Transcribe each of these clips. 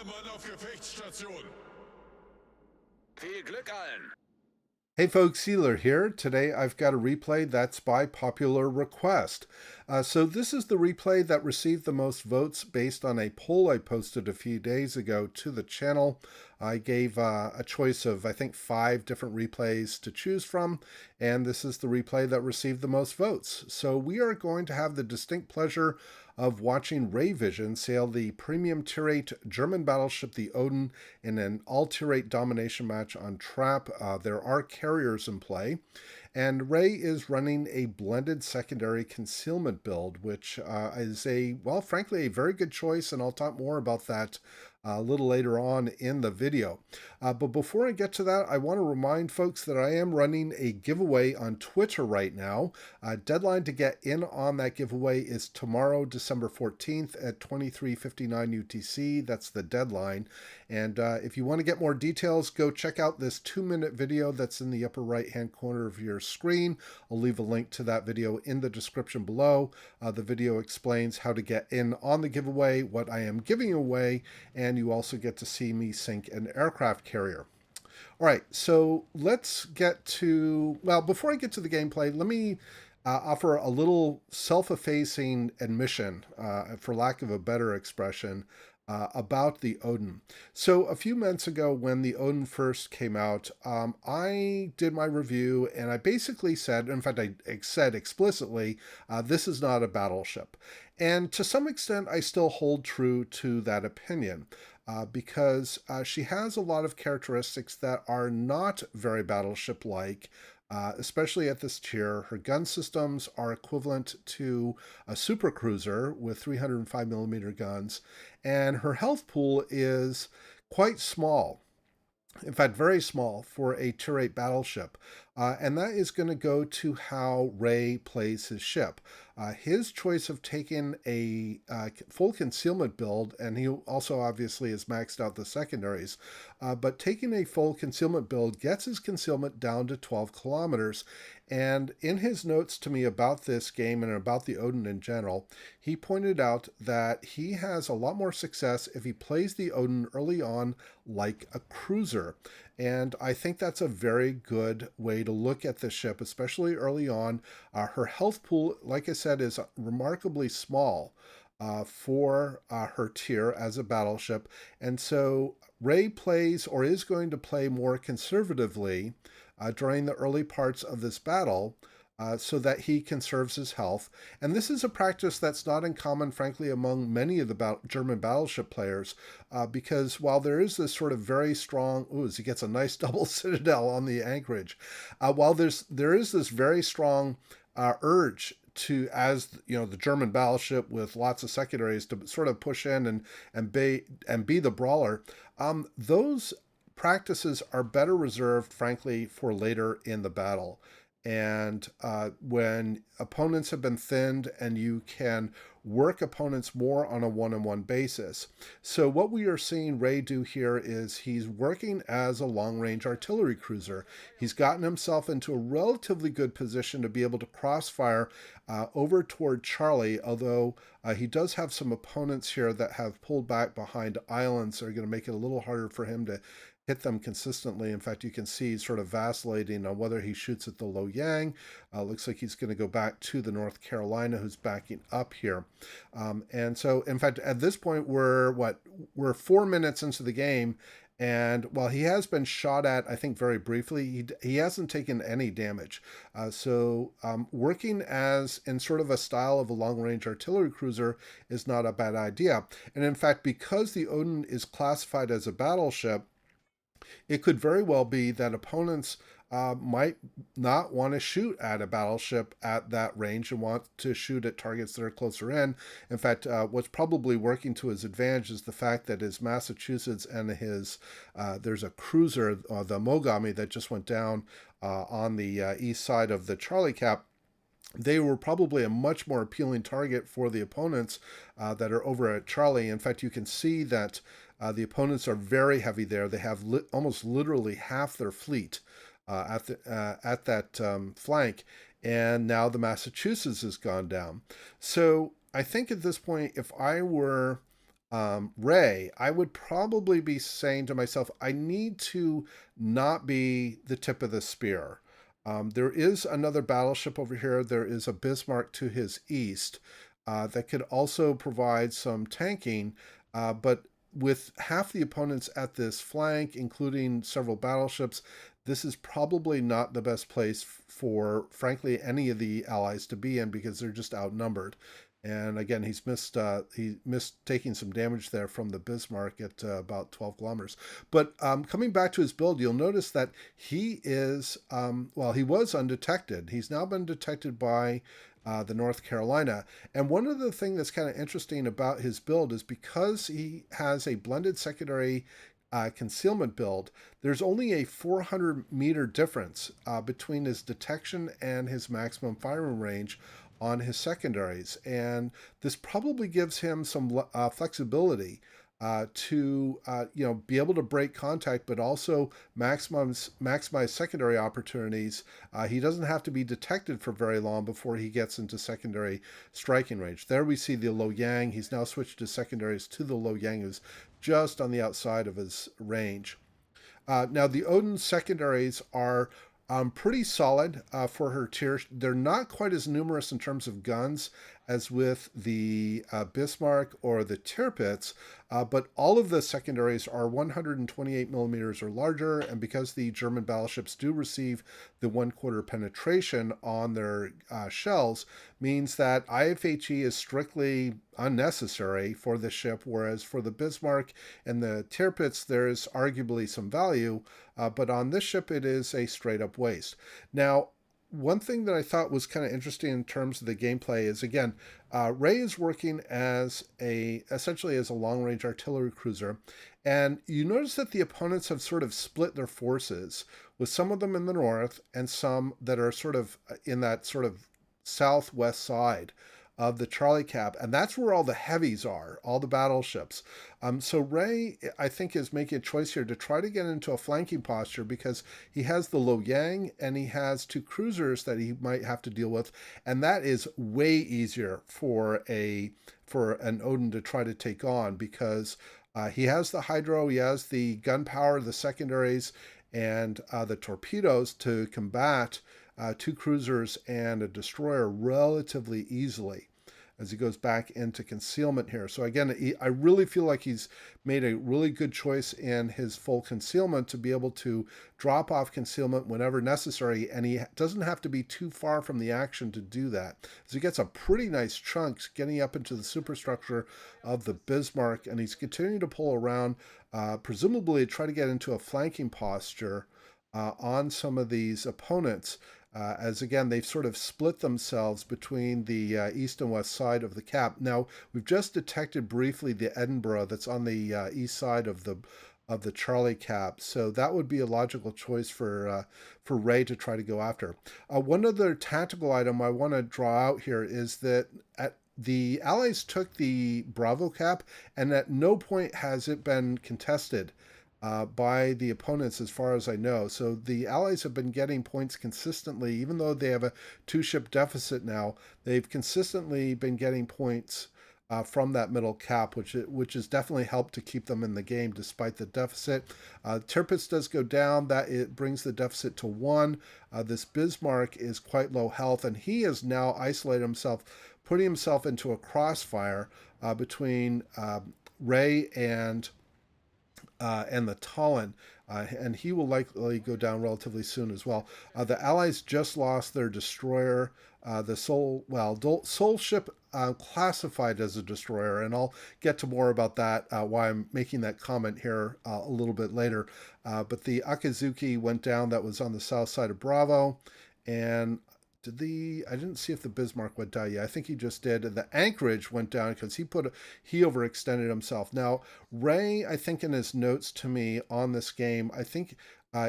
Mann auf Gefechtsstation. Viel Glück allen. Hey folks, Sealer here. Today I've got a replay that's by popular request. So this is the replay that received the most votes based on a poll I posted a few days ago to the channel. I gave a choice of, I think, 5 different replays to choose from, and this is the replay that received the most votes. So we are going to have the distinct pleasure of watching Reivision sail the premium tier-VIII German battleship, the Odin, in an all-tier-VIII domination match on Trap. There are carriers in play, and Ray is running a blended secondary concealment build, which is well, frankly, a very good choice, and I'll talk more about that a little later on in the video. But before I get to that, I want to remind folks that I am running a giveaway on Twitter right now. Deadline to get in on that giveaway is tomorrow, December 14th at 23:59 UTC. That's the deadline. And if you want to get more details, go check out this 2-minute video that's in the upper right-hand corner of your screen. I'll leave a link to that video in the description below. The video explains how to get in on the giveaway, what I am giving away, and you also get to see me sink an aircraft carrier. All right, so let's get to, well, before I get to the gameplay, let me offer a little self-effacing admission, for lack of a better expression, about the Odin. So a few months ago when the Odin first came out, I did my review and I basically said, in fact I said explicitly, this is not a battleship. And to some extent I still hold true to that opinion. Because she has a lot of characteristics that are not very battleship-like, especially at this tier. Her gun systems are equivalent to a supercruiser with 305mm guns, and her health pool is quite small. In fact, very small for a tier-VIII battleship. And that is going to go to how Ray plays his ship. His choice of taking a full concealment build, and he also obviously has maxed out the secondaries, but taking a full concealment build gets his concealment down to 12 kilometers. And in his notes to me about this game and about the Odin in general, he pointed out that he has a lot more success if he plays the Odin early on like a cruiser. And I think that's a very good way to look at this ship, especially early on. Her health pool, like I said, is remarkably small for her tier as a battleship. And so Ray plays, or is going to play, more conservatively during the early parts of this battle, so that he conserves his health. And this is a practice that's not uncommon, frankly, among many of the German battleship players, because while there is this sort of very strong, he gets a nice double citadel on the anchorage, while there is this very strong urge to, as you know, the German battleship with lots of secondaries, to sort of push in and be the brawler, those practices are better reserved, frankly, for later in the battle. And when opponents have been thinned and you can work opponents more on a one-on-one basis. So what we are seeing Ray do here is he's working as a long-range artillery cruiser. He's gotten himself into a relatively good position to be able to crossfire over toward Charlie, although he does have some opponents here that have pulled back behind islands that are going to make it a little harder for him to hit them consistently. In fact, you can see he's sort of vacillating on whether he shoots at the Loyang. Looks like he's going to go back to the North Carolina, who's backing up here. And so, in fact, at this point, we're 4 minutes into the game, and while he has been shot at, I think, very briefly, he hasn't taken any damage. So working as in sort of a style of a long-range artillery cruiser is not a bad idea. And in fact, because the Odin is classified as a battleship, it could very well be that opponents might not want to shoot at a battleship at that range and want to shoot at targets that are closer in. In fact, what's probably working to his advantage is the fact that his Massachusetts and his, there's a cruiser, the Mogami, that just went down on the east side of the Charlie Cap. They were probably a much more appealing target for the opponents that are over at Charlie. In fact, you can see that the opponents are very heavy there. They have almost literally half their fleet at that flank, and now the Massachusetts has gone down. So I think at this point, if I were Ray, I would probably be saying to myself, I need to not be the tip of the spear. There is another battleship over here. There is a Bismarck to his east that could also provide some tanking, but with half the opponents at this flank, including several battleships, this is probably not the best place for, frankly, any of the allies to be in because they're just outnumbered. And again, he missed taking some damage there from the Bismarck at about 12 kilometers. But coming back to his build, you'll notice that he is well, he was undetected. He's now been detected by the North Carolina. And one of the things that's kind of interesting about his build is because he has a blended secondary concealment build, there's only a 400-meter difference between his detection and his maximum firing range on his secondaries. And this probably gives him some flexibility to be able to break contact, but also maximize secondary opportunities. He doesn't have to be detected for very long before he gets into secondary striking range. There we see the Loyang. He's now switched his secondaries to the Loyang, who's just on the outside of his range. Now, the Odin secondaries are pretty solid for her tier. They're not quite as numerous in terms of guns as with the Bismarck or the tier-VIIIs, but all of the secondaries are 128 millimeters or larger, and because the German battleships do receive the 1/4 penetration on their shells, means that IFHE is strictly unnecessary for the ship, whereas for the Bismarck and the tier-VIIIs, there's arguably some value, but on this ship, it is a straight-up waste. Now, one thing that I thought was kind of interesting in terms of the gameplay is, again, Ray is working as essentially as a long-range artillery cruiser, and you notice that the opponents have sort of split their forces, with some of them in the north and some that are sort of in that sort of southwest side of the Charlie Cap, and that's where all the heavies are, all the battleships. So Ray, I think, is making a choice here to try to get into a flanking posture because he has the Loyang and he has two cruisers that he might have to deal with, and that is way easier for an Odin to try to take on because he has the hydro, he has the gunpowder, the secondaries, and the torpedoes to combat two cruisers and a destroyer relatively easily as he goes back into concealment here. So again, I really feel like he's made a really good choice in his full concealment to be able to drop off concealment whenever necessary, and he doesn't have to be too far from the action to do that. So he gets a pretty nice chunk getting up into the superstructure of the Bismarck, and he's continuing to pull around, presumably try to get into a flanking posture on some of these opponents. As again, they've sort of split themselves between the east and west side of the cap. Now, we've just detected briefly the Edinburgh that's on the east side of the Charlie Cap, so that would be a logical choice for Ray to try to go after. One other tactical item I want to draw out here is that the Allies took the Bravo Cap, and at no point has it been contested by the opponents, as far as I know. So the Allies have been getting points consistently, even though they have a two-ship deficit now. They've consistently been getting points from that middle cap, which has definitely helped to keep them in the game despite the deficit. Tirpitz does go down. That it brings the deficit to 1. This Bismarck is quite low health, and he has now isolated himself, putting himself into a crossfire between Ray and the Talon, and he will likely go down relatively soon as well. The Allies just lost their destroyer, the Soul ship classified as a destroyer, and I'll get to more about that, why I'm making that comment here a little bit later. But the Akazuki went down, that was on the south side of Bravo, and I didn't see if the Bismarck went down yet. I think he just did. And the Anchorage went down because he overextended himself. Now, Ray, I think in his notes to me on this game, I think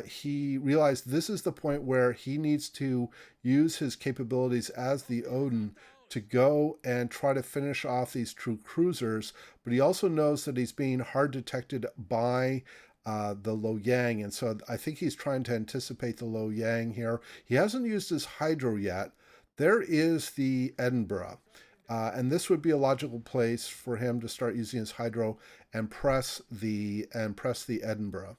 he realized this is the point where he needs to use his capabilities as the Odin to go and try to finish off these true cruisers. But he also knows that he's being hard detected by the Loyang, and so I think he's trying to anticipate the Loyang here. He hasn't used his hydro yet. There is the Edinburgh, And this would be a logical place for him to start using his hydro and press the Edinburgh.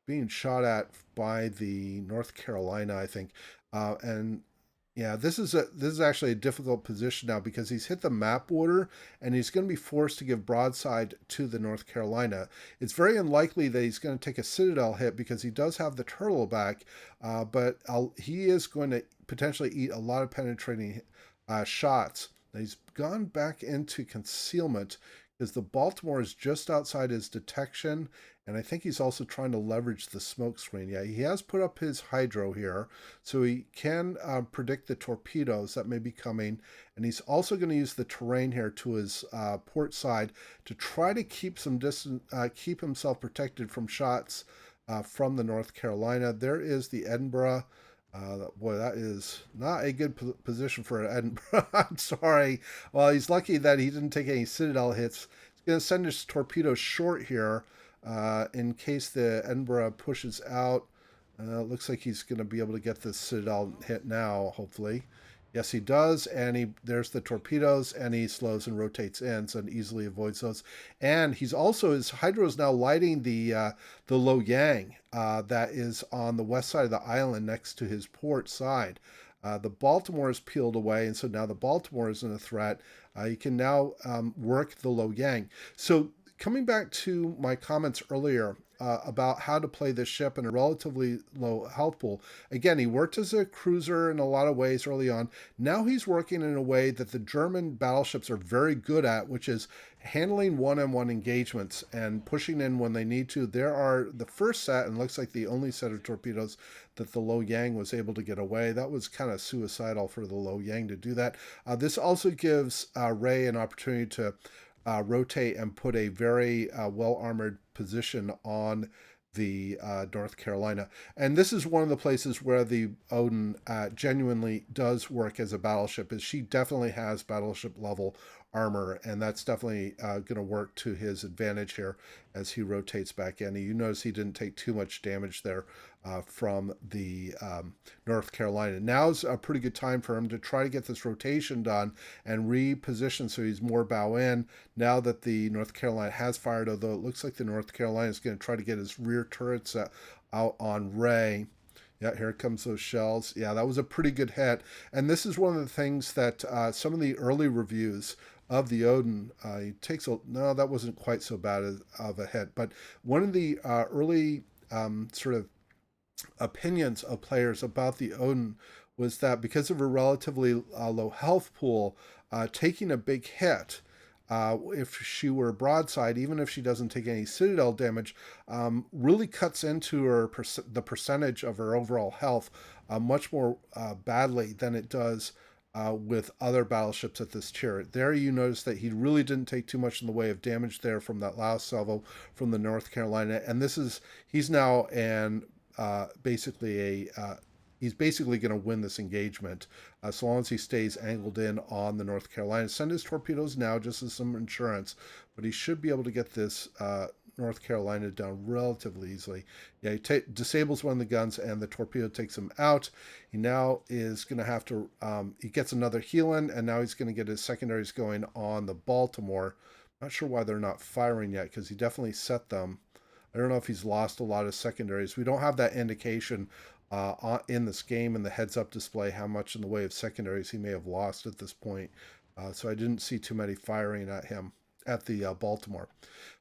Being shot at by the North Carolina, I think, and yeah, this is actually a difficult position now because he's hit the map border and he's going to be forced to give broadside to the North Carolina. It's very unlikely that he's going to take a citadel hit because he does have the turtle back, but he is going to potentially eat a lot of penetrating shots. Now he's gone back into concealment because the Baltimore is just outside his detection, and I think he's also trying to leverage the smoke screen. Yeah, he has put up his hydro here, so he can predict the torpedoes that may be coming, and he's also going to use the terrain here to his port side to try to keep some distance, keep himself protected from shots from the North Carolina. There is the Edinburgh. Boy, that is not a good position for Edinburgh. I'm sorry. Well, he's lucky that he didn't take any citadel hits. He's going to send his torpedoes short here in case the Edinburgh pushes out. Looks like he's going to be able to get the citadel hit now, hopefully. Yes, he does, and there's the torpedoes, and he slows and rotates in, so easily avoids those. And his hydro is now lighting the Lo Yang that is on the west side of the island next to his port side. The Baltimore is peeled away, and so now the Baltimore isn't a threat. You can now work the Lo Yang. So coming back to my comments earlier about how to play this ship in a relatively low health pool. Again, he worked as a cruiser in a lot of ways early on. Now he's working in a way that the German battleships are very good at, which is handling one-on-one engagements and pushing in when they need to. There are the first set, and looks like the only set of torpedoes that the Lo Yang was able to get away. That was kind of suicidal for the Lo Yang to do that. This also gives Ray an opportunity to rotate and put a very well-armored position on the North Carolina. And this is one of the places where the Odin genuinely does work as a battleship, is she definitely has battleship level armor, and that's definitely going to work to his advantage here as he rotates back in. You notice he didn't take too much damage there from the North Carolina. Now's a pretty good time for him to try to get this rotation done and reposition so he's more bow in now that the North Carolina has fired, although it looks like the North Carolina is going to try to get his rear turrets out on Ray. Yeah, here comes those shells. Yeah, that was a pretty good hit. And this is one of the things that some of the early reviews of the Odin, he takes no, that wasn't quite so bad of a hit. But one of the early sort of opinions of players about the Odin was that because of a relatively low health pool, taking a big hit, if she were broadside, even if she doesn't take any citadel damage, really cuts into the percentage of her overall health much more badly than it does with other battleships at this tier. There you notice that he really didn't take too much in the way of damage there from that last salvo from the North Carolina. And he's now basically he's basically going to win this engagement so long as he stays angled in on the North Carolina. Send his torpedoes now just as some insurance, but he should be able to get this North Carolina down relatively easily. Yeah, he disables one of the guns and the torpedo takes him out. He now is going to have to, he gets another heal in, and now he's going to get his secondaries going on the Baltimore. Not sure why they're not firing yet, because he definitely set them. I don't know if he's lost a lot of secondaries. We don't have that indication in this game in the heads-up display how much in the way of secondaries he may have lost at this point. So I didn't see too many firing at him at the Baltimore.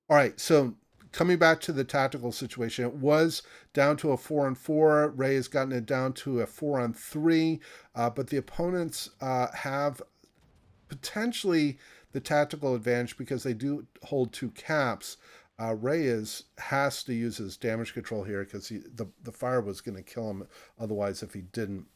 All right, so coming back to the tactical situation, it was down to a 4-on-4. Ray has gotten it down to a 4-on-3, but the opponents have potentially the tactical advantage because they do hold 2 caps. Ray has to use his damage control here because the fire was going to kill him otherwise if he didn't.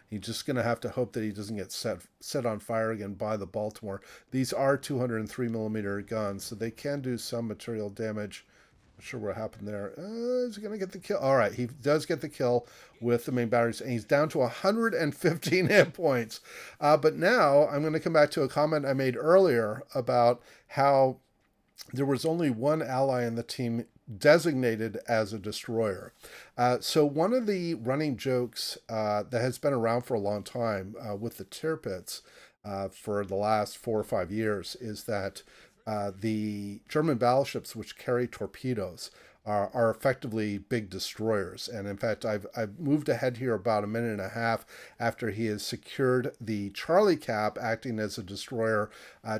He's just going to have to hope that he doesn't get set on fire again by the Baltimore. These are 203 millimeter guns, so they can do some material damage. Not sure what happened there. Is he going to get the kill? All right, he does get the kill with the main batteries, and he's down to 115 hit points. But now I'm going to come back to a comment I made earlier about how there was only one ally in the team designated as a destroyer. So one of the running jokes that has been around for a long time with the tier pits for the last 4 or 5 years is that the German battleships, which carry torpedoes, are effectively big destroyers. And in fact, I've moved ahead here about a minute and a half after he has secured the Charlie cap, acting as a destroyer,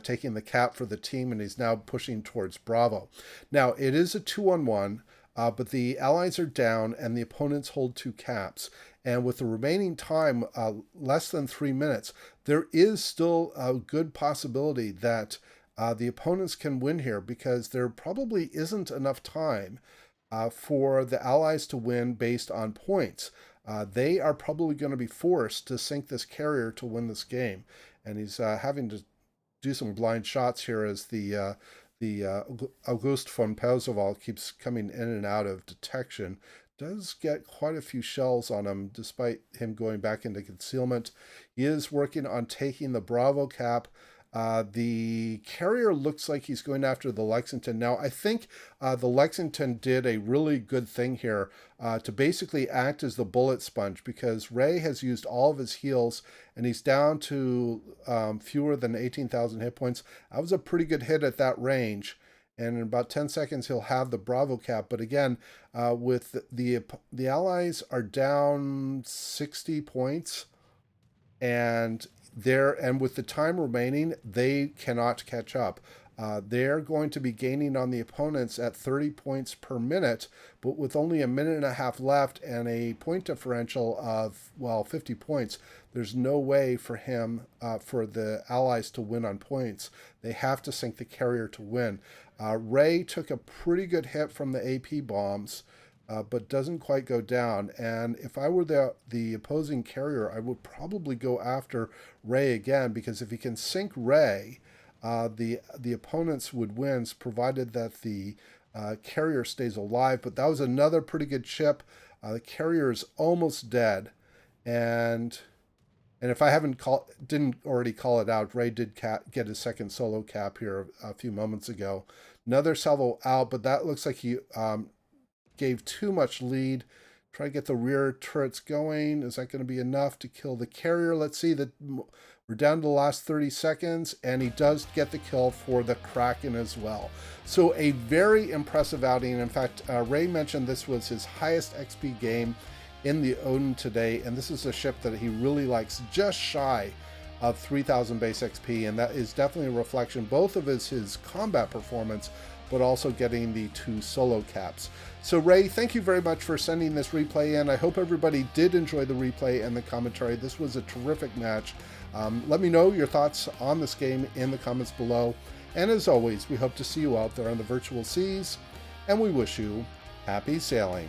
taking the cap for the team, and he's now pushing towards Bravo. Now, it is a 2-on-1, but the Allies are down and the opponents hold 2 caps. And with the remaining time, less than 3 minutes, there is still a good possibility that the opponents can win here, because there probably isn't enough time for the Allies to win based on points. They are probably going to be forced to sink this carrier to win this game. And he's having to do some blind shots here as the August von Perceval keeps coming in and out of detection. Does get quite a few shells on him despite him going back into concealment. He is working on taking the Bravo cap. The carrier looks like he's going after the Lexington. Now, I think the Lexington did a really good thing here to basically act as the bullet sponge, because Ray has used all of his heals and he's down to fewer than 18,000 hit points. That was a pretty good hit at that range. And in about 10 seconds, he'll have the Bravo cap. But again, with the Allies are down 60 points, and with the time remaining, they cannot catch up. They're going to be gaining on the opponents at 30 points per minute, but with only a minute and a half left and a point differential of, well, 50 points, there's no way for for the Allies to win on points. They have to sink the carrier to win. Ray took a pretty good hit from the AP bombs, but doesn't quite go down. And if I were the opposing carrier, I would probably go after Ray again, because if he can sink Ray, the opponents would win, provided that the carrier stays alive. But that was another pretty good chip. The carrier is almost dead, and if I didn't already call it out, Ray did get his second solo cap here a few moments ago. Another salvo out, but that looks like he gave too much lead. Try to get the rear turrets going. Is that going to be enough to kill the carrier? Let's see. We're down to the last 30 seconds, and he does get the kill for the Kraken as well. So a very impressive outing. In fact, Ray mentioned this was his highest XP game in the Odin today, and this is a ship that he really likes, just shy of 3,000 base XP, and that is definitely a reflection both of his combat performance, but also getting the 2 solo caps. So Ray, thank you very much for sending this replay in. I hope everybody did enjoy the replay and the commentary. This was a terrific match. Let me know your thoughts on this game in the comments below. And as always, we hope to see you out there on the virtual seas, and we wish you happy sailing.